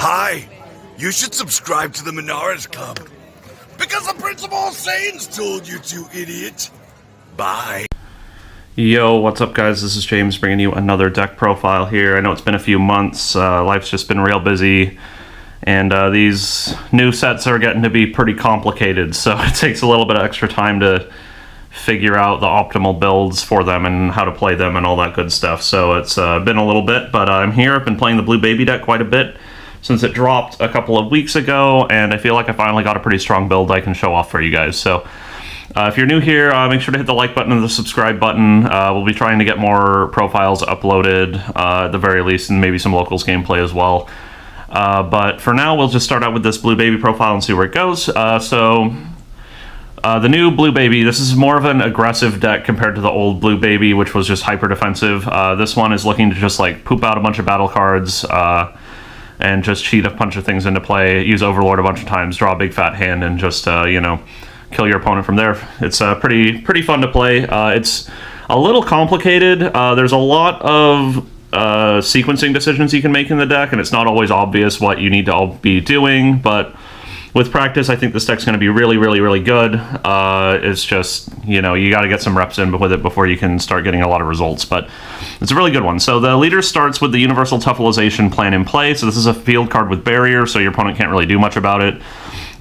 Hi, you should subscribe to the Minaris Club. Because the Principal of Saiyans told you to, idiot. Bye. Yo, what's up guys? This is James bringing you another deck profile here. I know it's been a few months, life's just been real busy, and these new sets are getting to be pretty complicated, so it takes a little bit of extra time to figure out the optimal builds for them and how to play them and all that good stuff. So it's been a little bit, but I'm here. I've been playing the Blue Baby deck quite a bit since it dropped a couple of weeks ago, and I feel like I finally got a pretty strong build I can show off for you guys. So if you're new here, make sure to hit the like button and the subscribe button. We'll be trying to get more profiles uploaded at the very least, and maybe some locals gameplay as well. But for now, we'll just start out with this Blue Baby profile and see where it goes. The new Blue Baby, this is more of an aggressive deck compared to the old Blue Baby, which was just hyper defensive. This one is looking to just like poop out a bunch of battle cards and just cheat a bunch of things into play, use Overlord a bunch of times, draw a big fat hand, and just, you know, kill your opponent from there. It's pretty fun to play. It's a little complicated. There's a lot of sequencing decisions you can make in the deck, and it's not always obvious what you need to all be doing, but with practice, I think this deck's going to be really good. It's just, you know, you got to get some reps in with it before you can start getting a lot of results, but it's a really good one. So the leader starts with the Universal Tuffleization plan in play. So this is a field card with barrier, so your opponent can't really do much about it.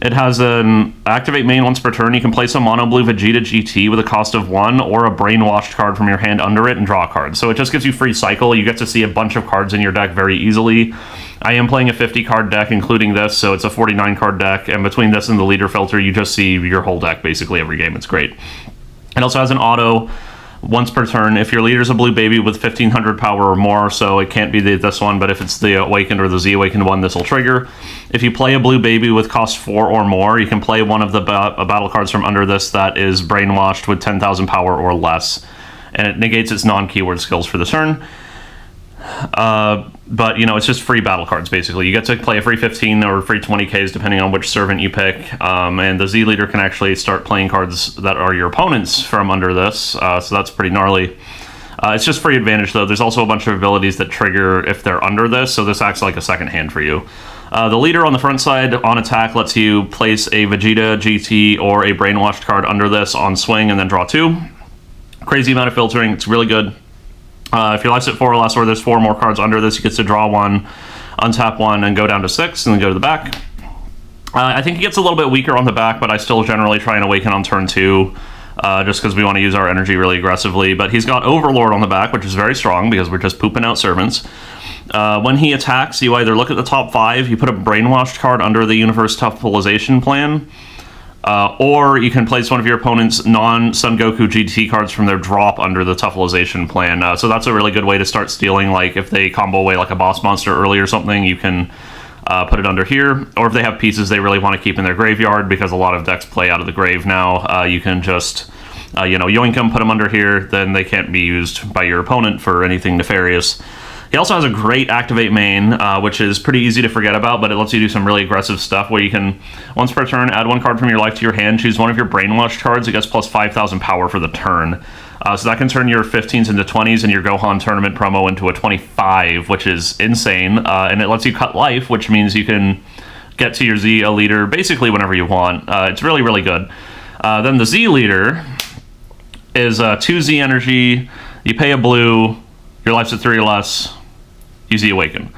It has an activate main once per turn. You can play some mono blue Vegeta GT with a cost of 1 or a brainwashed card from your hand under it and draw a card. So it just gives you free cycle. You get to see a bunch of cards in your deck very easily. I am playing a 50 card deck, including this, so it's a 49 card deck, and between this and the leader filter, you just see your whole deck basically every game. It's great. It also has an auto once per turn. If your leader's a Blue Baby with 1500 power or more, so it can't be this one, but if it's the Awakened or the Z Awakened one, this will trigger. If you play a Blue Baby with cost 4 or more, you can play one of the battle cards from under this that is brainwashed with 10,000 power or less, and it negates its non-keyword skills for the turn. But, you know, it's just free battle cards, basically. You get to play a free 15 or free 20Ks, depending on which servant you pick. And the Z leader can actually start playing cards that are your opponents from under this. So that's pretty gnarly. It's just free advantage, though. There's also a bunch of abilities that trigger if they're under this, so this acts like a second hand for you. The leader on the front side on attack lets you place a Vegeta, GT, or a brainwashed card under this on swing and then draw 2. Crazy amount of filtering. It's really good. If your life's at 4 or less, or there's 4 more cards under this, you get to draw 1, untap 1, and go down to 6, and then go to the back. I think it gets a little bit weaker on the back, but I still generally try and Awaken on turn 2, just because we want to use our energy really aggressively. But he's got Overlord on the back, which is very strong, because we're just pooping out servants. When he attacks, you either look at the top 5, you put a brainwashed card under the Universe Tuffleization plan, or you can place one of your opponent's non-Son Goku GT cards from their drop under the Tuffleization plan. So that's a really good way to start stealing. Like, if they combo away like a boss monster early or something, you can put it under here. Or if they have pieces they really want to keep in their graveyard, because a lot of decks play out of the grave now, you can just, you know, yoink them, put them under here, then they can't be used by your opponent for anything nefarious. He also has a great activate main, which is pretty easy to forget about, but it lets you do some really aggressive stuff where you can, once per turn, add 1 card from your life to your hand, choose one of your brainwashed cards. It gets plus 5,000 power for the turn. So that can turn your 15s into 20s and your Gohan tournament promo into a 25, which is insane. And it lets you cut life, which means you can get to your Z leader basically whenever you want. It's really good. Then the Z leader is 2 Z energy. You pay a blue, your life's at 3 or less. Z Awaken.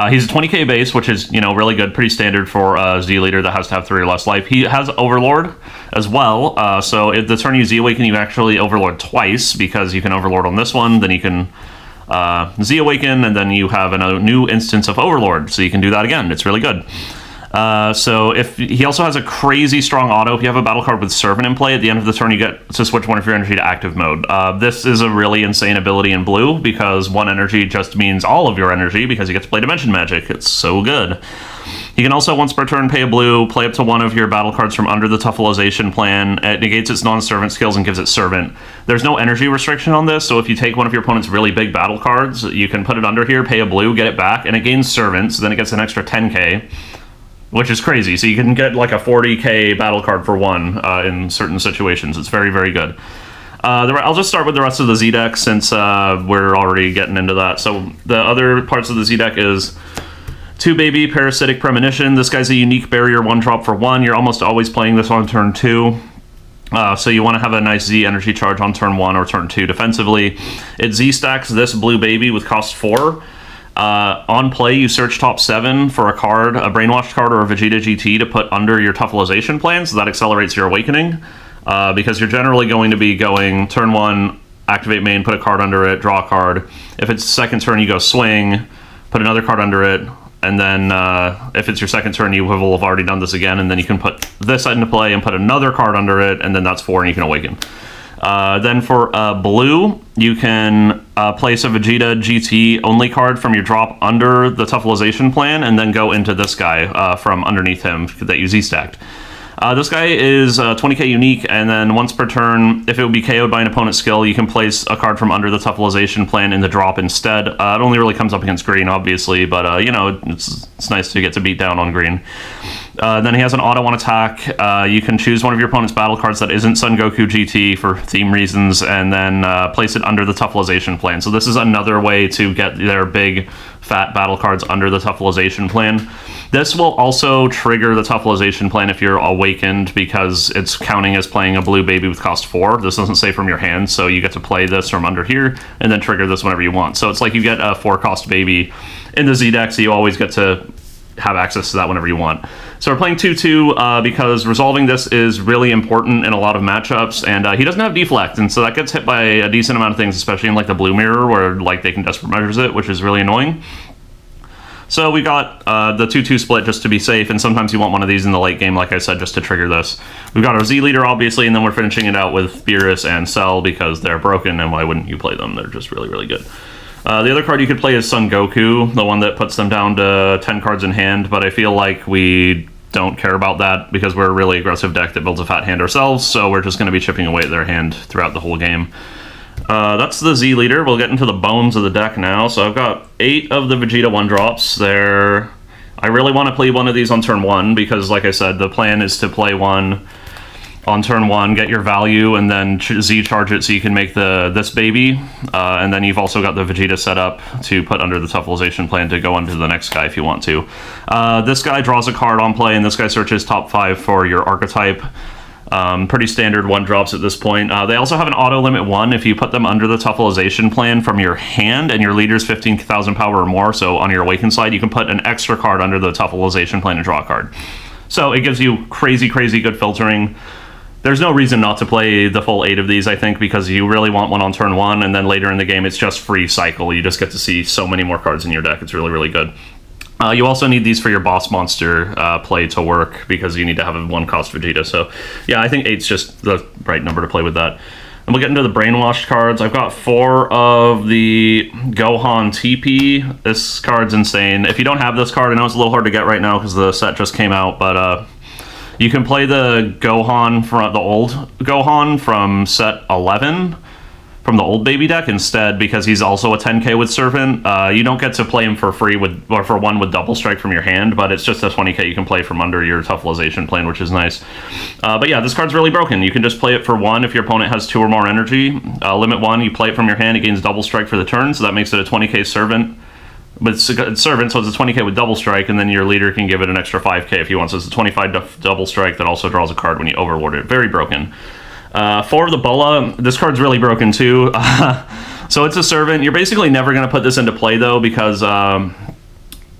He's a 20k base, which is, you know, really good, pretty standard for a Z leader that has to have 3 or less life. He has Overlord as well, so if the turn you Z Awaken, you actually Overlord twice, because you can Overlord on this one, then you can Z Awaken, and then you have a new instance of Overlord, so you can do that again. It's really good. So if he also has a crazy strong auto. If you have a battle card with Servant in play, at the end of the turn you get to switch one of your energy to active mode. This is a really insane ability in blue, because 1 energy just means all of your energy, because you get to play Dimension Magic. It's so good. You can also, once per turn, pay a blue, play up to 1 of your battle cards from under the Tuffleization plan. It negates its non-servant skills and gives it Servant. There's no energy restriction on this, so if you take one of your opponent's really big battle cards, you can put it under here, pay a blue, get it back, and it gains Servant, so then it gets an extra 10k. Which is crazy. So you can get like a 40k battle card for 1 in certain situations. It's very good. I'll just start with the rest of the Z deck, since we're already getting into that. So the other parts of the Z deck is 2 baby, Parasitic Premonition. This guy's a unique barrier 1-drop for 1. You're almost always playing this on turn 2. So you want to have a nice Z energy charge on turn 1 or turn 2 defensively. It Z stacks this blue baby with cost 4. On play, you search top 7 for a card, a Brainwashed card or a Vegeta GT to put under your Tuffleization plan, so that accelerates your awakening. Because you're generally going to be going turn 1, activate main, put a card under it, draw a card. If it's second turn, you go swing, put another card under it, and then if it's your second turn, you will have already done this again, and then you can put this into play and put another card under it, and then that's 4, and you can awaken. Then for blue, you can place a Vegeta GT only card from your drop under the Tuffleization plan, and then go into this guy from underneath him that you Z-stacked. This guy is 20k unique, and then once per turn, if it would be KO'd by an opponent's skill, you can place a card from under the Tuffleization plan in the drop instead. It only really comes up against green, obviously, but, you know, it's nice to get to beat down on green. Then he has an auto on attack. You can choose one of your opponent's battle cards that isn't Son Goku GT for theme reasons, and then place it under the Tuffleization plan. So this is another way to get their big, fat battle cards under the Tuffleization plan. This will also trigger the Tuffleization plan if you're awakened, because it's counting as playing a blue baby with cost 4. This doesn't say from your hand, so you get to play this from under here, and then trigger this whenever you want. So it's like you get a 4-cost baby in the Z deck, so you always get to have access to that whenever you want. So we're playing 2-2 because resolving this is really important in a lot of matchups, and he doesn't have deflect, and so that gets hit by a decent amount of things, especially in like the blue mirror where like they can desperate measures it, which is really annoying. So we got the 2-2 split just to be safe, and sometimes you want one of these in the late game, like I said, just to trigger this. We've got our Z leader, obviously, and then we're finishing it out with Beerus and Cell because they're broken, and why wouldn't you play them? They're just really, really good. The other card you could play is Son Goku, the one that puts them down to 10 cards in hand, but I feel like we don't care about that because we're a really aggressive deck that builds a fat hand ourselves, so we're just going to be chipping away at their hand throughout the whole game. That's the Z leader. We'll get into the bones of the deck now. So I've got 8 of the Vegeta 1-drops. I really want to play one of these on turn 1 because, like I said, the plan is to play one on turn 1, get your value, and then Z charge it so you can make this baby. And then you've also got the Vegeta set up to put under the Tuffleization plan to go under the next guy if you want to. This guy draws a card on play, and this guy searches top 5 for your archetype. Pretty standard 1-drops at this point. They also have an auto limit 1 if you put them under the Tuffleization plan from your hand and your leader's 15,000 power or more. So on your Awakened side, you can put an extra card under the Tuffleization plan and draw a card. So it gives you crazy, crazy good filtering. There's no reason not to play the full 8 of these, I think, because you really want one on turn 1, and then later in the game, it's just free cycle. You just get to see so many more cards in your deck. It's really, really good. You also need these for your boss monster play to work because you need to have a 1-cost Vegeta. So, yeah, I think 8's just the right number to play with that. And we'll get into the brainwashed cards. I've got 4 of the Gohan TP. This card's insane. If you don't have this card, I know it's a little hard to get right now because the set just came out, but you can play the Gohan from the old Gohan from set 11 from the old baby deck instead, because he's also a 10k with Servant. You don't get to play him for free or for 1 with Double Strike from your hand, but it's just a 20k you can play from under your Tuffleization plan, which is nice. But yeah, this card's really broken. You can just play it for 1 if your opponent has 2 or more energy. Limit 1, you play it from your hand, it gains Double Strike for the turn, so that makes it a 20k Servant. But it's Servant, so it's a 20k with Double Strike, and then your leader can give it an extra 5k if he wants. So it's a 25 Double Strike that also draws a card when you overlord it. Very broken. For the Bola, this card's really broken too. So it's a Servant. You're basically never going to put this into play though, because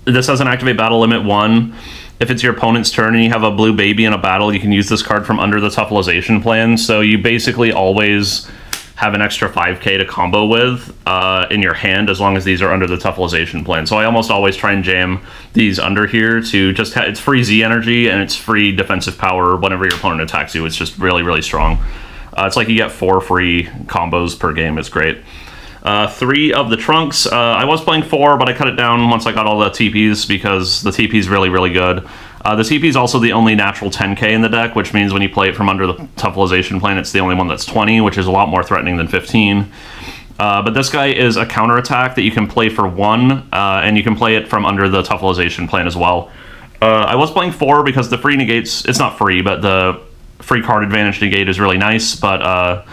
this doesn't activate battle limit 1. If it's your opponent's turn and you have a blue baby in a battle, you can use this card from under the Tuffleization plan. So you basically always have an extra 5k to combo with in your hand as long as these are under the Tuffleization plan. So I almost always try and jam these under here to just it's free Z energy and it's free defensive power whenever your opponent attacks you. It's just really, really strong. It's like you get 4 free combos per game. It's great. 3 of the Trunks. I was playing 4, but I cut it down once I got all the TPs because the TP is really, really good. The TP is also the only natural 10k in the deck, which means when you play it from under the Tuffleization plan, it's the only one that's 20, which is a lot more threatening than 15. But this guy is a counterattack that you can play for 1, and you can play it from under the Tuffleization plan as well. I was playing 4 because the free negates, it's not free, but the free card advantage negate is really nice, but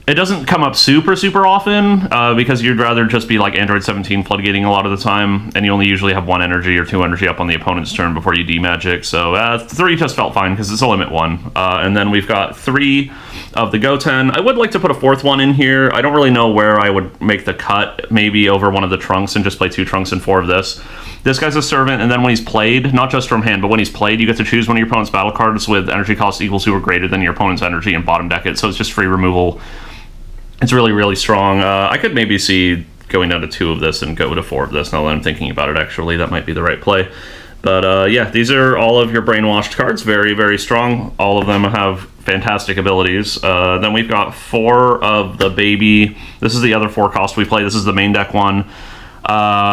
It doesn't come up super often because you'd rather just be like Android 17 floodgating a lot of the time, and you only usually have 1 energy or 2 energy up on the opponent's turn before you demagic. So 3 just felt fine because it's a limit 1. And then we've got 3 of the Goten. I would like to put a 4th one in here. I don't really know where I would make the cut, maybe over one of the trunks and just play 2 trunks and 4 of this. This guy's a servant, and then when he's played, not just from hand, but when he's played, you get to choose one of your opponent's battle cards with energy cost equal to or greater than your opponent's energy and bottom deck it, so it's just free removal. It's really strong. I could maybe see going down to 2 of this and go to 4 of this now that I'm thinking about it, actually. That might be the right play. But yeah, these are all of your brainwashed cards. Very strong. All of them have fantastic abilities. Then we've got 4 of the baby. This is the other 4 cost we play. This is the main deck one.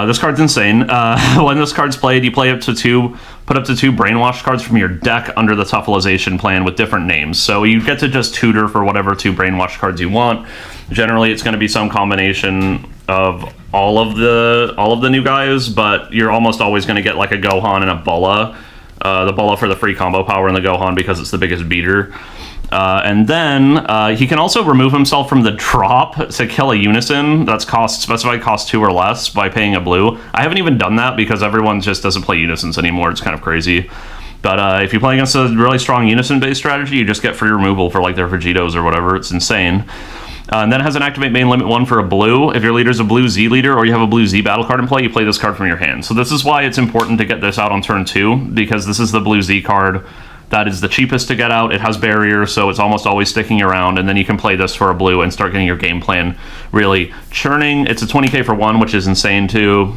This card's insane. When this card's played, you play up to 2, put up to 2 brainwashed cards from your deck under the Tuffleization plan with different names. So you get to just tutor for whatever 2 brainwashed cards you want. Generally, it's going to be some combination of all of the new guys, but you're almost always going to get like a Gohan and a Bulla. The Bulla for the free combo power and the Gohan because it's the biggest beater. And then he can also remove himself from the drop to kill a Unison that's specified cost 2 or less by paying a blue. I haven't even done that because everyone just doesn't play Unisons anymore. It's kind of crazy. But if you play against a really strong Unison-based strategy, you just get free removal for like their Vegetos or whatever. It's insane. And then it has an activate main limit 1 for a blue. If your leader's a blue Z leader or you have a blue Z battle card in play, you play this card from your hand. So this is why it's important to get this out on turn 2, because this is the blue Z card that is the cheapest to get out. It has barrier, so it's almost always sticking around, and then you can play this for a blue and start getting your game plan really churning. It's a 20k for 1, which is insane too.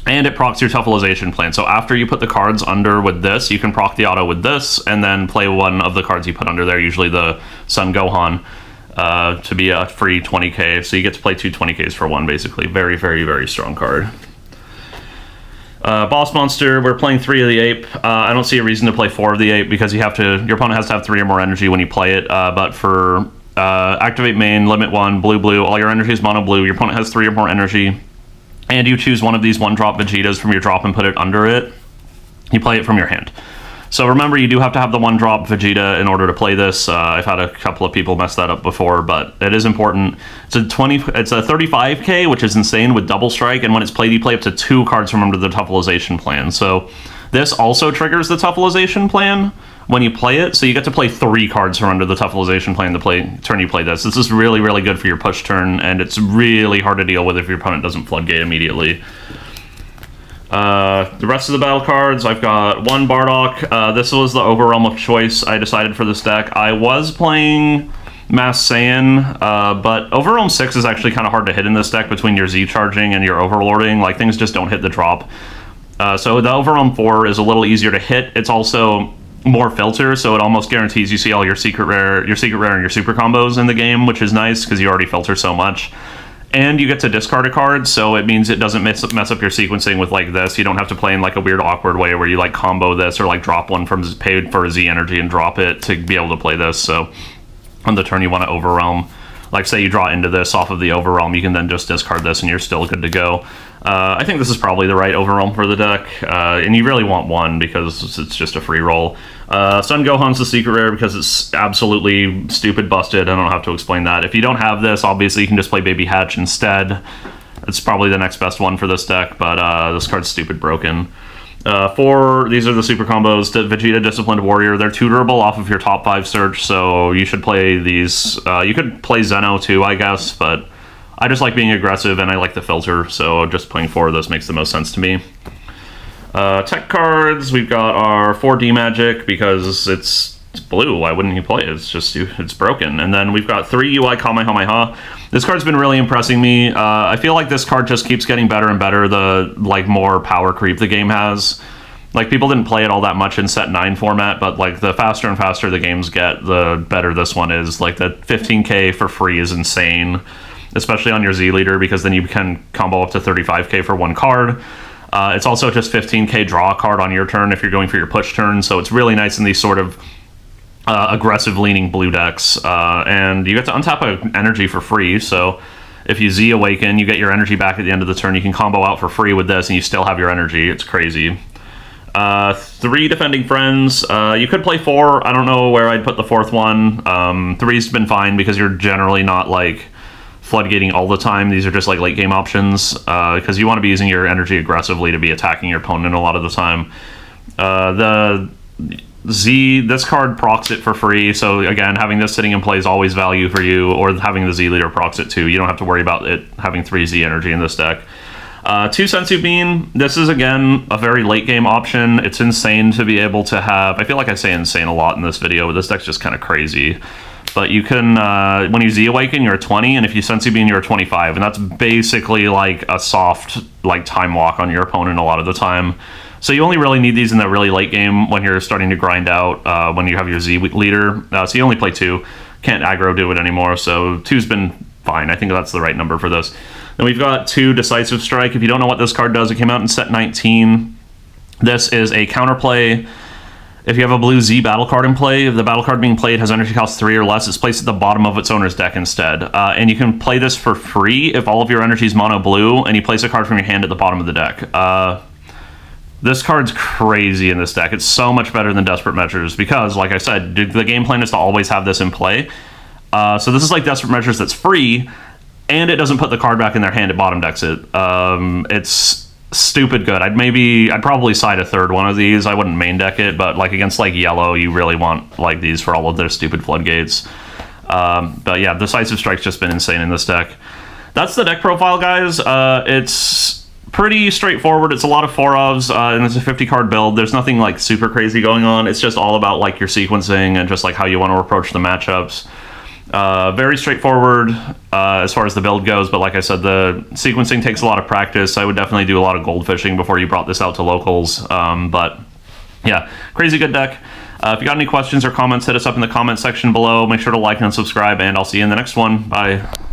And it procs your Tuffleization plan. So after you put the cards under with this, you can proc the auto with this, and then play one of the cards you put under there, usually the Sun Gohan, to be a free 20k. So you get to play 2 20ks for 1, basically. Very strong card. Boss Monster, we're playing 3 of the Ape. I don't see a reason to play 4 of the Ape because your opponent has to have 3 or more energy when you play it. But for activate main, limit 1, blue, all your energy is mono blue. Your opponent has 3 or more energy, and you choose one of these 1-drop Vegetas from your drop and put it under it. You play it from your hand. So remember, you do have to have the 1-drop Vegeta in order to play this. I've had a couple of people mess that up before, but it is important. It's a 35k, which is insane with double strike, and when it's played, you play up to 2 cards from under the Tuffleization plan. So this also triggers the Tuffleization plan when you play it, so you get to play 3 cards from under the Tuffleization plan the turn you play this. This is really good for your push turn, and it's really hard to deal with if your opponent doesn't floodgate immediately. The rest of the battle cards, I've got 1 Bardock. This was the Overrealm of choice I decided for this deck. I was playing Mass Saiyan, but Overrealm 6 is actually kind of hard to hit in this deck between your Z charging and your Overlording. Like, things just don't hit the drop. So the Overrealm 4 is a little easier to hit. It's also more filter, so it almost guarantees you see all your secret rare and your super combos in the game, which is nice because you already filter so much. And you get to discard a card, so it means it doesn't mess up your sequencing with like this. You don't have to play in like a weird awkward way where you like combo this or like drop one from paid for a Z energy and drop it to be able to play this. So on the turn you want to Overrealm, like say you draw into this off of the Overrealm, you can then just discard this and you're still good to go. I think this is probably the right Overrealm for the deck, and you really want 1 because it's just a free roll. Sun Gohan's the secret rare because it's absolutely stupid busted. I don't have to explain that. If you don't have this, obviously you can just play Baby Hatch instead. It's probably the next best one for this deck, but this card's stupid broken. 4, these are the super combos. Vegeta, Disciplined Warrior. They're tutorable off of your top 5 search, so you should play these. You could play Zeno too, I guess, but I just like being aggressive and I like the filter, so just playing 4 of those makes the most sense to me. Tech cards, we've got our 4D Magic because it's blue. Why wouldn't you play it? It's broken. And then we've got 3 UI Kamehameha. This card's been really impressing me. I feel like this card just keeps getting better and better the more power creep the game has. Like, people didn't play it all that much in set 9 format, but like the faster and faster the games get, the better this one is. Like, the 15k for free is insane, especially on your Z leader, because then you can combo up to 35k for 1 card. It's also just 15k draw a card on your turn if you're going for your push turn, so it's really nice in these sort of aggressive leaning blue decks. And you get to untap an energy for free, so if you Z Awaken, you get your energy back at the end of the turn. You can combo out for free with this and you still have your energy. It's crazy. 3 defending friends. You could play 4. I don't know where I'd put the 4th one. 3's been fine because you're generally not like floodgating all the time. These are just like late game options because you want to be using your energy aggressively to be attacking your opponent a lot of the time. The Z, this card procs it for free, so again, having this sitting in play is always value for you, or having the Z leader procs it too. You don't have to worry about it having 3 Z energy in this deck. 2 Sensu Bean, this is again a very late game option. It's insane to be able to have, I feel like I say insane a lot in this video, but this deck's just kind of crazy. But you can, when you Z Awaken, you're a 20, and if you Sensu Bean, you're a 25, and that's basically like a soft like time walk on your opponent a lot of the time. So you only really need these in the really late game when you're starting to grind out, when you have your Z leader. So you only play 2. Can't aggro do it anymore, so 2's been fine. I think that's the right number for this. Then we've got 2 Decisive Strike. If you don't know what this card does, it came out in set 19. This is a counterplay. If you have a blue Z battle card in play, if the battle card being played has energy cost 3 or less, it's placed at the bottom of its owner's deck instead. And you can play this for free if all of your energy is mono blue, and you place a card from your hand at the bottom of the deck. This card's crazy in this deck. It's so much better than Desperate Measures because, like I said, the game plan is to always have this in play. So this is like Desperate Measures that's free, and it doesn't put the card back in their hand, it bottom decks it. It's stupid good. I'd probably side a 3rd one of these. I wouldn't main deck it, but like against like yellow, you really want like these for all of their stupid floodgates. But yeah, Decisive Strike's just been insane in this deck. That's the deck profile, guys. It's pretty straightforward. It's a lot of 4-ofs, and it's a 50-card build. There's nothing like super crazy going on. It's just all about like your sequencing and just like how you want to approach the matchups. Very straightforward as far as the build goes, but like I said, the sequencing takes a lot of practice. I would definitely do a lot of gold fishing before you brought this out to locals. But yeah, crazy good deck. If you got any questions or comments, hit us up in the comment section below. Make sure to like and subscribe, and I'll see you in the next one. Bye.